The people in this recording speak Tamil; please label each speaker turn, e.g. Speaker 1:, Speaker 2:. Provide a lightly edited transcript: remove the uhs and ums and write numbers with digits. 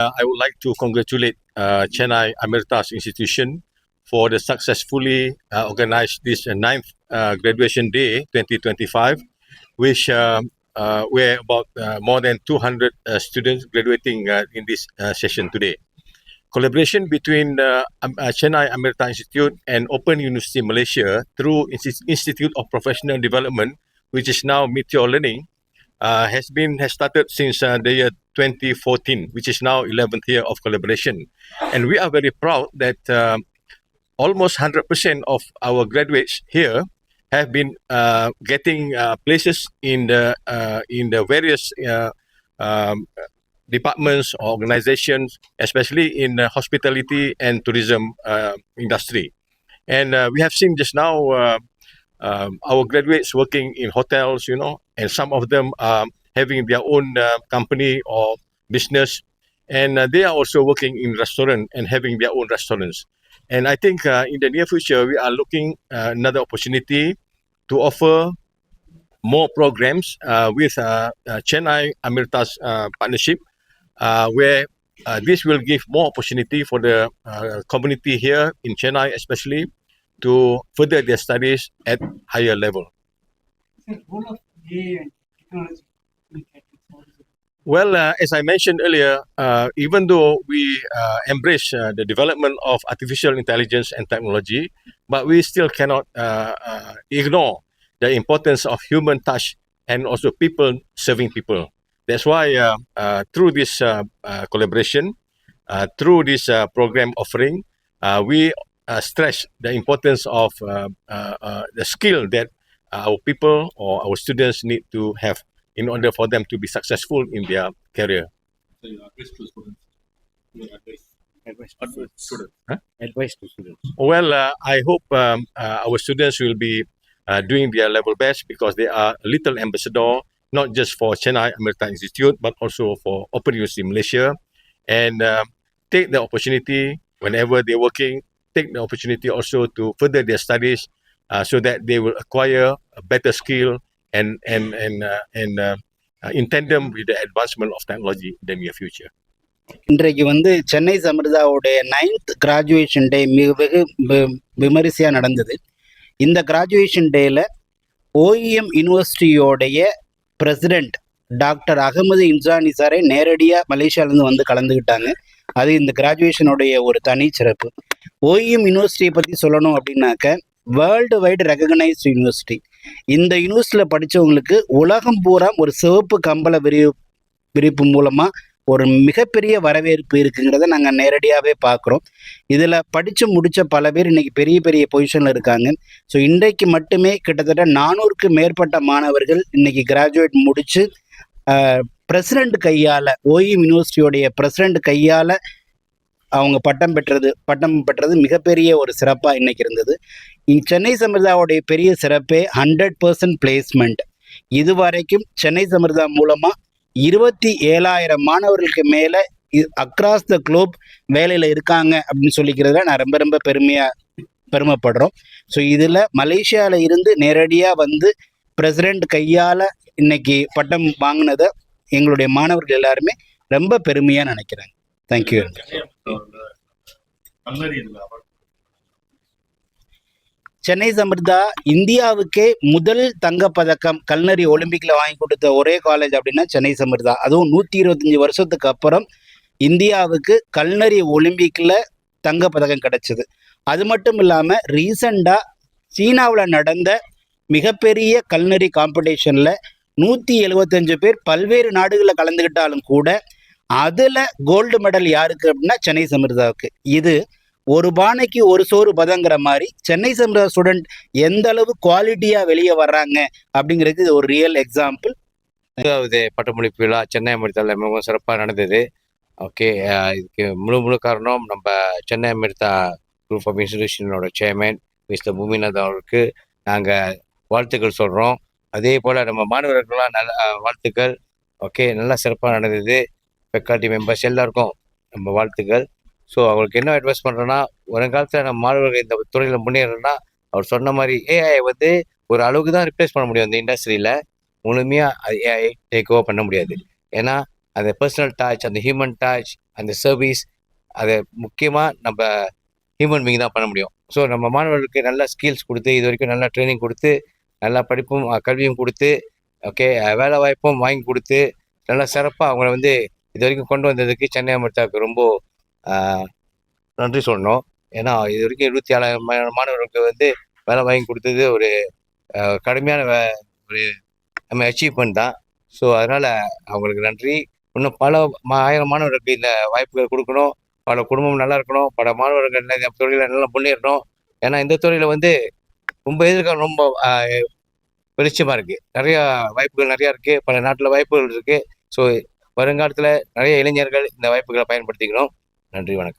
Speaker 1: I would like to congratulate Chennai Amirtas Institution for the successfully organized this ninth graduation day 2025, which where about more than 200 students graduating in this session today. Collaboration between Chennai Amirta Institute and Open University Malaysia through Institute of Professional Development, which is now Meteor Learning, has started since the year 2014, which is now 11th year of collaboration, and we are very proud that almost 100% of our graduates here have been getting places in the various departments or organizations, especially in the hospitality and tourism industry. And we have seen just now our graduates working in hotels, and some of them are having their own company or business, and they are also working in restaurant and having their own restaurants. And I think in the near future, we are looking another opportunity to offer more programs with Chennai Amirtas partnership, where this will give more opportunity for the community here in Chennai, especially to further their studies at higher level. Well, as I mentioned earlier, even though we embrace the development of artificial intelligence and technology, but we still cannot ignore the importance of human touch and also people serving people. That's why through this collaboration, through this program offering, we stress the importance of the skill that our people or our students need to have in order for them to be successful in their career.
Speaker 2: So you advise to students?
Speaker 3: Advice
Speaker 2: Advise students?
Speaker 3: Advice to students.
Speaker 1: Well, I hope our students will be doing their level best, because they are a little ambassador, not just for Chennai Amirta Institute, but also for Open University Malaysia. And take the opportunity whenever they're working, take the opportunity also to further their studies so that they will acquire a better skill and in tandem with the advancement of technology in the near future.
Speaker 3: இன்றைக்கு சென்னை சமிர்தாவுடைய 9th கிராஜுவேஷன் டே வெகு விமரிசையாக நடந்தது. இந்த கிராஜுவேஷன் டேயில் ஓஇஎம் யூனிவர்சிட்டியோடைய பிரசிடெண்ட் டாக்டர் அகமது இன்சானி சாரை நேரடியாக மலேசியாவிலேருந்து கலந்துக்கிட்டாங்க. அது இந்த கிராஜுவேஷனுடைய ஒரு தனி சிறப்பு. ஓஇஎம் யூனிவர்சிட்டியை பற்றி சொல்லணும் அப்படின்னாக்க, வேர்ல்டு வைடு ரெகக்னைஸ்டு யூனிவர்சிட்டி. இந்த யூனிவர்சிட்டியில் படித்தவங்களுக்கு உலகம் பூரா ஒரு சிவப்பு கம்பள விரிப்பு மூலமாக ஒரு மிகப்பெரிய வரவேற்பு இருக்குங்கிறத நாங்கள் நேரடியாகவே பார்க்குறோம். இதில் படித்து முடித்த பல பேர் இன்றைக்கி பெரிய பெரிய பொசிஷனில் இருக்காங்க. ஸோ இன்றைக்கு மட்டுமே கிட்டத்தட்ட 400க்கு மேற்பட்ட மாணவர்கள் இன்றைக்கி கிராஜுவேட் முடித்து பிரசிடெண்ட் கையால், ஓஇஎம் யூனிவர்சிட்டியோடைய பிரசிடெண்ட் கையால் அவங்க பட்டம் பெற்றது மிகப்பெரிய ஒரு சிறப்பாக இன்றைக்கி இருந்தது. சென்னை சமிர்தாவுடைய பெரிய சிறப்பே 100% பிளேஸ்மெண்ட். இதுவரைக்கும் சென்னை சமிர்தா மூலமாக 27,000 மாணவர்களுக்கு மேலே அக்ராஸ் த குளோப் வேலையில் இருக்காங்க அப்படின்னு சொல்லிக்கிறதுல நான் ரொம்ப பெருமைப்படுறோம். ஸோ இதில் மலேசியாவில் இருந்து நேரடியாக பிரசிடெண்ட் கையால் இன்னைக்கு பட்டம் வாங்கினதை எங்களுடைய மாணவர்கள் எல்லாருமே ரொம்ப பெருமையாக நினைக்கிறாங்க. தேங்க்யூ. சென்னை சமிர்தா இந்தியாவுக்கே முதல் தங்கப்பதக்கம் கல்னரி ஒலிம்பிக்கில் வாங்கி கொடுத்த ஒரே காலேஜ் அப்படின்னா சென்னை சமிர்தா. அதுவும் 125 வருஷத்துக்கு அப்புறம் இந்தியாவுக்கு கல்னரி ஒலிம்பிக்கில் தங்கப்பதக்கம் கிடைச்சிது. அது மட்டும் இல்லாமல் ரீசண்டாக சீனாவில் நடந்த மிகப்பெரிய கல்னரி காம்படிஷனில் 175 பேர் பல்வேறு நாடுகளில் கலந்துக்கிட்டாலும் கூட அதில் கோல்டு மெடல் யாருக்கு அப்படின்னா சென்னை சமிர்தாவுக்கு. இது ஒரு பானைக்கு ஒரு சோறு பதங்கிற மாதிரி சென்னை சமிர்தா ஸ்டூடெண்ட் எந்த அளவு குவாலிட்டியாக வெளியே வர்றாங்க அப்படிங்கிறது இது ஒரு ரியல் எக்ஸாம்பிள்.
Speaker 4: பட்டமளிப்பு விழா சென்னை அமிர்தாவில் மிகவும் சிறப்பாக நடந்தது. ஓகே, இதுக்கு முழு காரணம் நம்ம சென்னை அமிர்தா குரூப் ஆஃப் இன்ஸ்டிடியூஷனோட சேர்மேன் மிஸ்டர் பூமிநாத் அவருக்கு நாங்கள் வாழ்த்துக்கள் சொல்கிறோம். அதே போல் நம்ம மாணவர்கள்லாம் நல்ல வாழ்த்துக்கள். ஓகே, நல்லா சிறப்பாக நடந்தது. ஃபேக்கல்ட்டி மெம்பர்ஸ் எல்லாருக்கும் நம்ம வாழ்த்துக்கள். ஸோ அவங்களுக்கு என்ன அட்வைஸ் பண்ணுறோன்னா, வருங்காலத்தில் நம்ம மாணவர்கள் இந்த துறையில் முன்னேறணும்னா, அவர் சொன்ன மாதிரி ஏஐ ஒரு அளவுக்கு தான் ரிப்ளேஸ் பண்ண முடியும். இந்த இண்டஸ்ட்ரியில் முழுமையாக ஏஐ டேக் ஓவர் பண்ண முடியாது. ஏன்னா அந்த பர்சனல் டச், அந்த ஹியூமன் டச், அந்த சர்வீஸ், அதை முக்கியமாக நம்ம ஹியூமன் பீயிங் தான் பண்ண முடியும். ஸோ நம்ம மாணவர்களுக்கு நல்ல ஸ்கில்ஸ் கொடுத்து, இது வரைக்கும் நல்லா ட்ரைனிங் கொடுத்து, நல்லா படிப்பும் கல்வியும் கொடுத்து, ஓகே, வேலை வாய்ப்பும் வாங்கி கொடுத்து, நல்லா சிறப்பாக அவங்கள வந்து இது வரைக்கும் கொண்டு வந்ததுக்கு சென்னை அமிர்தாவுக்கு ரொம்ப நன்றி சொல்லணும். ஏன்னா இது வரைக்கும் 27,000 மாணவர்களுக்கு வந்து வேலை வாங்கி கொடுத்தது ஒரு கடுமையான ஒரு நம்ம அச்சீவ்மெண்ட் தான். ஸோ அதனால் அவங்களுக்கு நன்றி. இன்னும் பல 1000 மாணவர்களுக்கு இந்த வாய்ப்புகள் கொடுக்கணும். பல குடும்பம் நல்லா இருக்கணும். பல மாணவர்கள் இந்த துறையில் நல்லா முன்னேறணும். ஏன்னா இந்த துறையில் வந்து ரொம்ப எதிர்காலம் ரொம்ப வெளிச்சமாக இருக்குது. நிறையா வாய்ப்புகள் நிறையா இருக்குது. பல நாட்டில் வாய்ப்புகள் இருக்குது. ஸோ வருங்காலத்தில் நிறைய இளைஞர்கள் இந்த வாய்ப்புகளை பயன்படுத்திக்கணும். நன்றி, வணக்கம்.